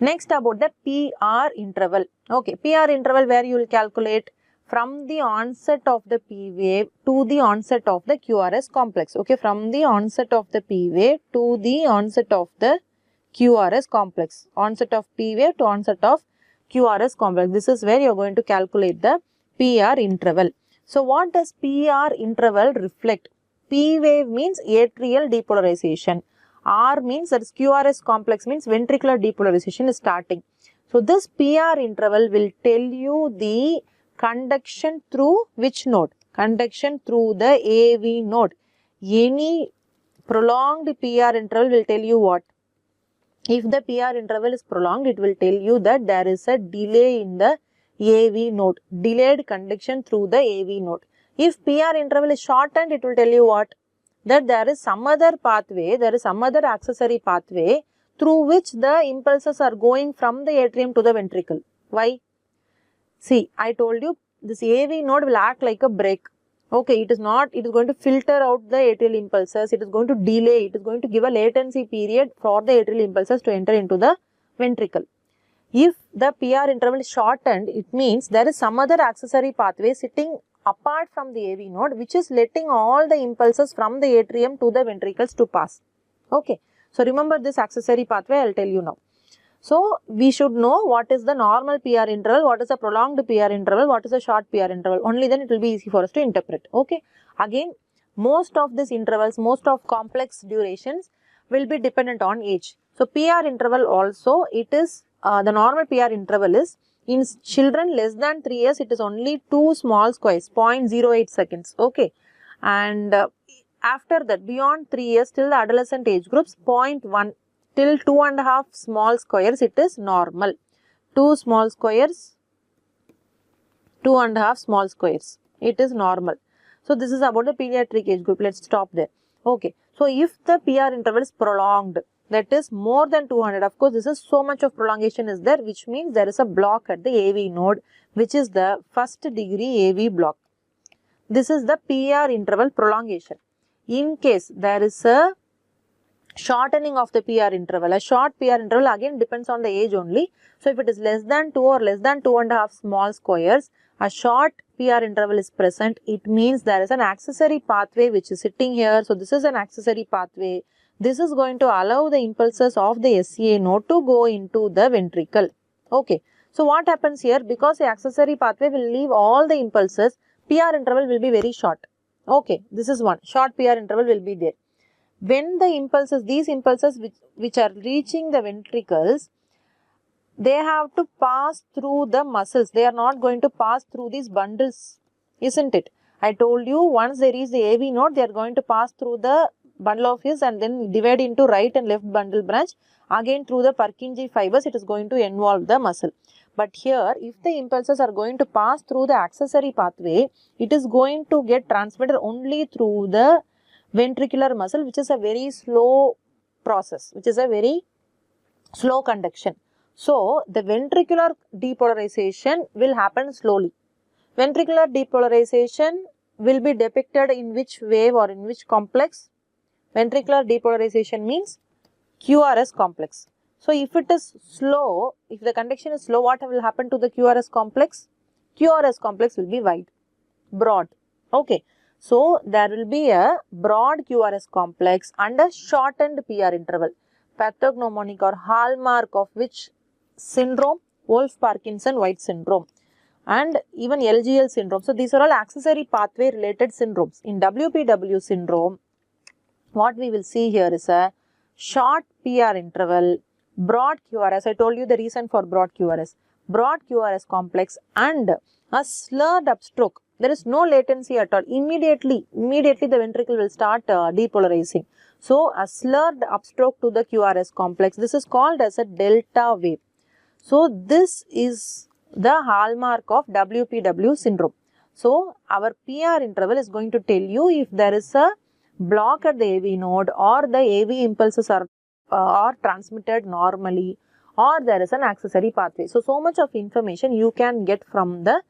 Next about the PR interval. Okay, PR interval where you will calculate from the onset of the P wave to the onset of the QRS complex. Okay, from the onset of the P wave to the onset of the QRS complex. Onset of P wave to onset of QRS complex. This is where you are going to calculate the PR interval. So, what does PR interval reflect? P wave means atrial depolarization. R means, that is QRS complex means ventricular depolarization is starting. So, this PR interval will tell you the conduction through which node? Conduction through the AV node. Any prolonged PR interval will tell you what? If the PR interval is prolonged, it will tell you that there is a delay in the AV node, delayed conduction through the AV node. If PR interval is shortened, it will tell you what? That there is some other pathway, there is some other accessory pathway through which the impulses are going from the atrium to the ventricle. Why? See, I told you this AV node will act like a brake. Okay, it is going to filter out the atrial impulses, it is going to delay, it is going to give a latency period for the atrial impulses to enter into the ventricle. If the PR interval is shortened, it means there is some other accessory pathway sitting apart from the AV node which is letting all the impulses from the atrium to the ventricles to pass. Okay, so remember this accessory pathway, I will tell you now. So, we should know what is the normal PR interval, what is the prolonged PR interval, what is the short PR interval. Only then it will be easy for us to interpret. Okay. Again, most of these intervals, most of complex durations will be dependent on age. So, PR interval also, it is, the normal PR interval is, in children less than 3 years, it is only 2 small squares, 0.08 seconds. Okay. And after that, beyond 3 years, till the adolescent age groups, 0.1. Till 2.5 small squares, it is normal. 2 small squares, 2.5 small squares, it is normal. So, this is about the pediatric age group. Let's stop there. Okay. So, if the PR interval is prolonged, that is more than 200, of course, this is so much of prolongation is there, which means there is a block at the AV node, which is the first degree AV block. This is the PR interval prolongation. In case there is a shortening of the PR interval. A short PR interval again depends on the age only. So, if it is less than 2 or less than 2.5 small squares, a short PR interval is present. It means there is an accessory pathway which is sitting here. So, this is an accessory pathway. This is going to allow the impulses of the SCA node to go into the ventricle. Okay. So, what happens here? Because the accessory pathway will leave all the impulses, PR interval will be very short. Okay. This is one. Short PR interval will be there. When the impulses, these impulses which are reaching the ventricles, they have to pass through the muscles. They are not going to pass through these bundles, isn't it? I told you once they reach the AV node, they are going to pass through the bundle of his and then divide into right and left bundle branch. Again through the Purkinje fibers, it is going to involve the muscle. But here, if the impulses are going to pass through the accessory pathway, it is going to get transmitted only through the ventricular muscle, which is a very slow process, which is a very slow conduction. So, the ventricular depolarization will happen slowly. Ventricular depolarization will be depicted in which wave or in which complex? Ventricular depolarization means QRS complex. So, if it is slow, if the conduction is slow, what will happen to the QRS complex? QRS complex will be wide, broad. Okay. So, there will be a broad QRS complex and a shortened PR interval. Pathognomonic or hallmark of which syndrome? Wolff-Parkinson-White syndrome and even LGL syndrome. So, these are all accessory pathway related syndromes. In WPW syndrome, what we will see here is a short PR interval, broad QRS. I told you the reason for broad QRS. Broad QRS complex and a slurred upstroke. There is no latency at all. Immediately the ventricle will start depolarizing. So, a slurred upstroke to the QRS complex. This is called as a delta wave. So, this is the hallmark of WPW syndrome. So, our PR interval is going to tell you if there is a block at the AV node or the AV impulses are transmitted normally or there is an accessory pathway. So much of information you can get from the